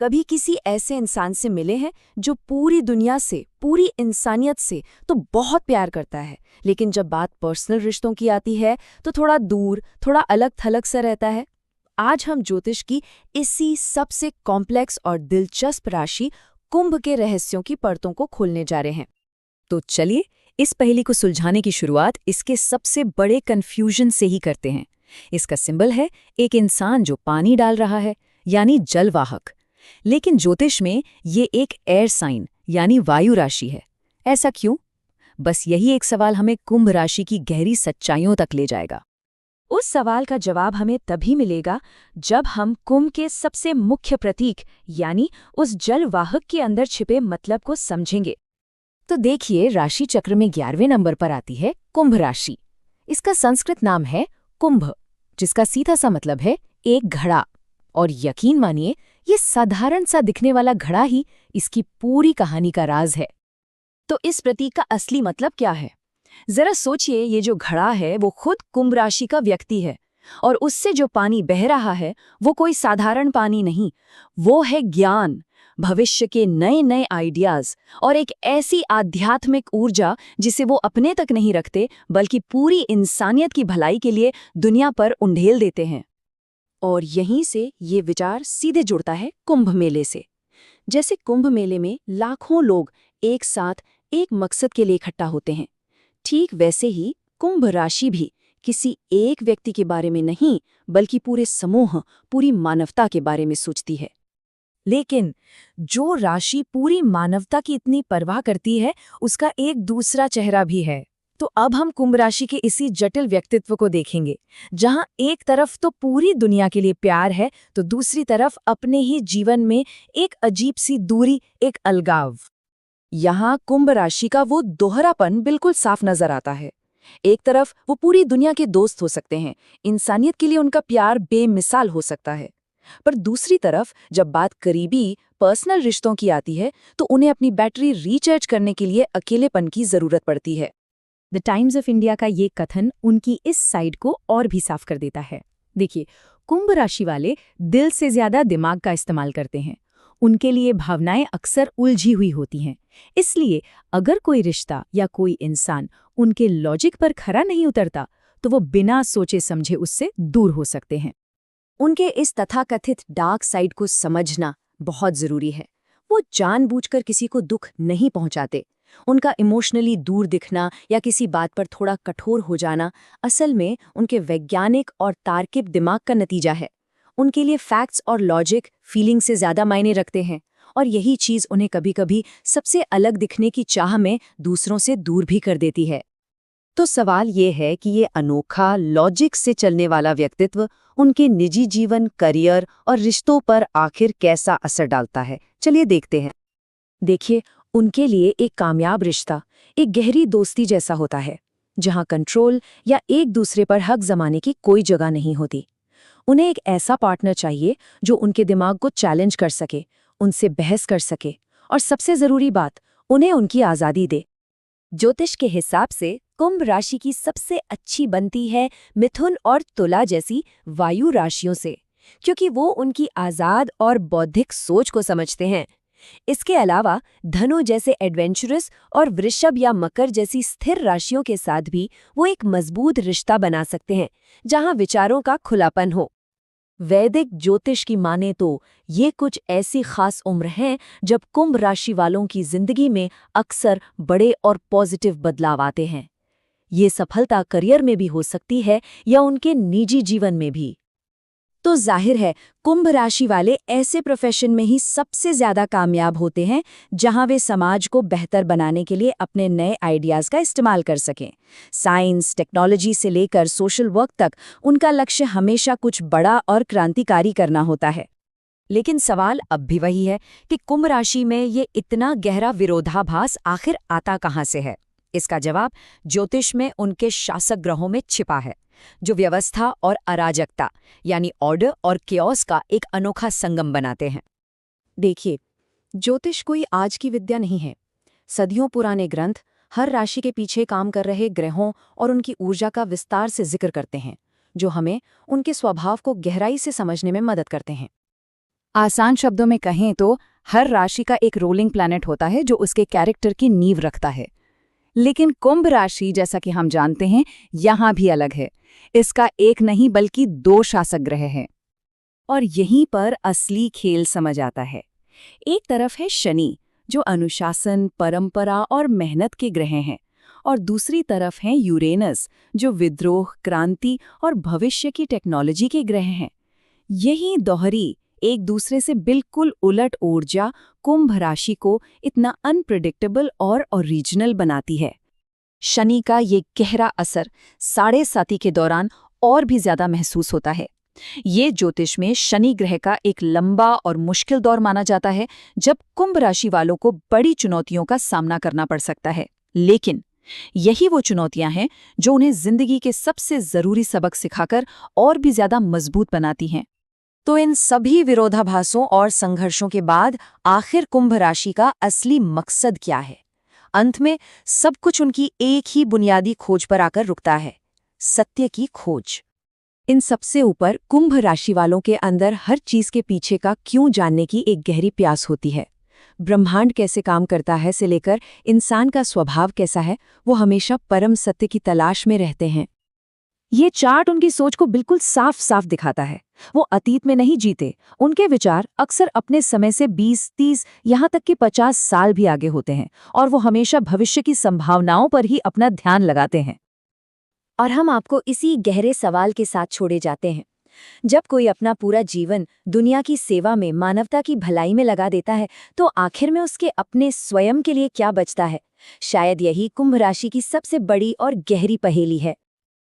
कभी किसी ऐसे इंसान से मिले हैं जो पूरी दुनिया से, पूरी इंसानियत से तो बहुत प्यार करता है, लेकिन जब बात पर्सनल रिश्तों की आती है तो थोड़ा दूर, थोड़ा अलग थलग सा रहता है। आज हम ज्योतिष की इसी सबसे कॉम्प्लेक्स और दिलचस्प राशि कुंभ के रहस्यों की परतों को खोलने जा रहे हैं। तो चलिए इस पहेली को सुलझाने की शुरुआत इसके सबसे बड़े कन्फ्यूजन से ही करते हैं। इसका सिंबल है एक इंसान जो पानी डाल रहा है, यानी जलवाहक। लेकिन ज्योतिष में ये एक एयर साइन यानी वायु राशि है। ऐसा क्यों? बस यही एक सवाल हमें कुंभ राशि की गहरी सच्चाइयों तक ले जाएगा। उस सवाल का जवाब हमें तभी मिलेगा जब हम कुंभ के सबसे मुख्य प्रतीक यानी उस जलवाहक के अंदर छिपे मतलब को समझेंगे। तो देखिए, राशि चक्र में 11वें नंबर पर आती है कुंभ राशि। इसका संस्कृत नाम है कुंभ, जिसका सीधा सा मतलब है एक घड़ा। और यकीन मानिए, ये साधारण सा दिखने वाला घड़ा ही इसकी पूरी कहानी का राज है। तो इस प्रतीक का असली मतलब क्या है? जरा सोचिए, ये जो घड़ा है वो खुद कुंभ राशि का व्यक्ति है, और उससे जो पानी बह रहा है वो कोई साधारण पानी नहीं, वो है ज्ञान, भविष्य के नए नए आइडियाज और एक ऐसी आध्यात्मिक ऊर्जा जिसे वो अपने तक नहीं रखते बल्कि पूरी इंसानियत की भलाई के लिए दुनिया पर उंडेल देते हैं। और यहीं से ये विचार सीधे जुड़ता है कुंभ मेले से। जैसे कुंभ मेले में लाखों लोग एक साथ एक मकसद के लिए इकट्ठा होते हैं, ठीक वैसे ही कुंभ राशि भी किसी एक व्यक्ति के बारे में नहीं बल्कि पूरे समूह, पूरी मानवता के बारे में सोचती है। लेकिन जो राशि पूरी मानवता की इतनी परवाह करती है, उसका एक दूसरा चेहरा भी है। तो अब हम कुंभ राशि के इसी जटिल व्यक्तित्व को देखेंगे, जहां एक तरफ तो पूरी दुनिया के लिए प्यार है, तो दूसरी तरफ अपने ही जीवन में एक अजीब सी दूरी, एक अलगाव। यहाँ कुंभ राशि का वो दोहरापन बिल्कुल साफ नजर आता है। एक तरफ वो पूरी दुनिया के दोस्त हो सकते हैं, इंसानियत के लिए उनका प्यार बेमिसाल हो सकता है, पर दूसरी तरफ जब बात करीबी पर्सनल रिश्तों की आती है तो उन्हें अपनी बैटरी रिचार्ज करने के लिए अकेलेपन की जरूरत पड़ती है। द टाइम्स ऑफ इंडिया का ये कथन उनकी इस साइड को और भी साफ कर देता है। देखिए, कुंभ राशि वाले दिल से ज्यादा दिमाग का इस्तेमाल करते हैं। उनके लिए भावनाएं अक्सर उलझी हुई होती हैं। इसलिए अगर कोई रिश्ता या कोई इंसान उनके लॉजिक पर खरा नहीं उतरता तो वो बिना सोचे समझे उससे दूर हो सकते हैं। उनके इस तथाकथित डार्क साइड को समझना बहुत जरूरी है। वो जानबूझकर किसी को दुख नहीं पहुंचाते। उनका इमोशनली दूर दिखना या किसी बात पर थोड़ा कठोर हो जाना असल में उनके वैज्ञानिक और तार्किक दिमाग का नतीजा है। उनके लिए फैक्ट्स और लॉजिक फीलिंग से ज्यादा मायने रखते हैं, और यही चीज उन्हें कभी-कभी सबसे अलग दिखने की चाह में दूसरों से दूर भी कर देती है। तो सवाल ये है कि ये अनोखा लॉजिक से चलने वाला व्यक्तित्व उनके निजी जीवन, करियर और रिश्तों पर आखिर कैसा असर डालता है। चलिए देखते हैं। देखिए, उनके लिए एक कामयाब रिश्ता एक गहरी दोस्ती जैसा होता है, जहां कंट्रोल या एक दूसरे पर हक जमाने की कोई जगह नहीं होती। उन्हें एक ऐसा पार्टनर चाहिए जो उनके दिमाग को चैलेंज कर सके, उनसे बहस कर सके, और सबसे जरूरी बात, उन्हें उनकी आज़ादी दे। ज्योतिष के हिसाब से कुंभ राशि की सबसे अच्छी बनती है मिथुन और तुला जैसी वायु राशियों से, क्योंकि वो उनकी आज़ाद और बौद्धिक सोच को समझते हैं। इसके अलावा धनु जैसे एडवेंचरस और वृषभ या मकर जैसी स्थिर राशियों के साथ भी वो एक मजबूत रिश्ता बना सकते हैं, जहां विचारों का खुलापन हो। वैदिक ज्योतिष की माने तो ये कुछ ऐसी खास उम्र हैं जब कुंभ राशि वालों की जिंदगी में अक्सर बड़े और पॉजिटिव बदलाव आते हैं। ये सफलता करियर में भी हो सकती है या उनके निजी जीवन में भी। तो जाहिर है, कुंभ राशि वाले ऐसे प्रोफेशन में ही सबसे ज्यादा कामयाब होते हैं जहां वे समाज को बेहतर बनाने के लिए अपने नए आइडियाज का इस्तेमाल कर सकें। साइंस, टेक्नोलॉजी से लेकर सोशल वर्क तक उनका लक्ष्य हमेशा कुछ बड़ा और क्रांतिकारी करना होता है। लेकिन सवाल अब भी वही है कि कुंभ राशि में ये इतना गहरा विरोधाभास आखिर आता कहाँ से है? इसका जवाब ज्योतिष में उनके शासक ग्रहों में छिपा है, जो व्यवस्था और अराजकता यानी ऑर्डर और केओस का एक अनोखा संगम बनाते हैं। देखिए, ज्योतिष कोई आज की विद्या नहीं है। सदियों पुराने ग्रंथ हर राशि के पीछे काम कर रहे ग्रहों और उनकी ऊर्जा का विस्तार से जिक्र करते हैं, जो हमें उनके स्वभाव को गहराई से समझने में मदद करते हैं। आसान शब्दों में कहें तो हर राशि का एक रोलिंग प्लैनेट होता है जो उसके कैरेक्टर की नींव रखता है। लेकिन कुंभ राशि, जैसा कि हम जानते हैं, यहाँ भी अलग है। इसका एक नहीं बल्कि 2 शासक ग्रह हैं। और यहीं पर असली खेल समझ आता है। एक तरफ है शनि, जो अनुशासन, परंपरा और मेहनत के ग्रह हैं, और दूसरी तरफ है यूरेनस, जो विद्रोह, क्रांति और भविष्य की टेक्नोलॉजी के ग्रह हैं। यही दोहरी, एक दूसरे से बिल्कुल उलट ऊर्जा कुंभ राशि को इतना अनप्रेडिक्टेबल और ओरिजिनल बनाती है। शनि का ये गहरा असर साढ़े साती के दौरान और भी ज्यादा महसूस होता है। ये ज्योतिष में शनि ग्रह का एक लंबा और मुश्किल दौर माना जाता है, जब कुंभ राशि वालों को बड़ी चुनौतियों का सामना करना पड़ सकता है। लेकिन यही वो चुनौतियां हैं जो उन्हें जिंदगी के सबसे जरूरी सबक सिखाकर और भी ज्यादा मजबूत बनाती हैं। तो इन सभी विरोधाभासों और संघर्षों के बाद आखिर कुंभ राशि का असली मकसद क्या है? अंत में सब कुछ उनकी एक ही बुनियादी खोज पर आकर रुकता है, सत्य की खोज। इन सबसे ऊपर कुंभ राशि वालों के अंदर हर चीज के पीछे का क्यों जानने की एक गहरी प्यास होती है। ब्रह्मांड कैसे काम करता है से लेकर इंसान का स्वभाव कैसा है, वो हमेशा परम सत्य की तलाश में रहते हैं। ये चार्ट उनकी सोच को बिल्कुल साफ साफ दिखाता है। वो अतीत में नहीं जीते, उनके विचार अक्सर अपने समय से 20, 30, यहाँ तक कि 50 साल भी आगे होते हैं, और वो हमेशा भविष्य की संभावनाओं पर ही अपना ध्यान लगाते हैं। और हम आपको इसी गहरे सवाल के साथ छोड़े जाते हैं। जब कोई अपना पूरा जीवन दुनिया की सेवा में, मानवता की भलाई में लगा देता है, तो आखिर में उसके अपने स्वयं के लिए क्या बचता है? शायद यही कुंभ राशि की सबसे बड़ी और गहरी पहेली है।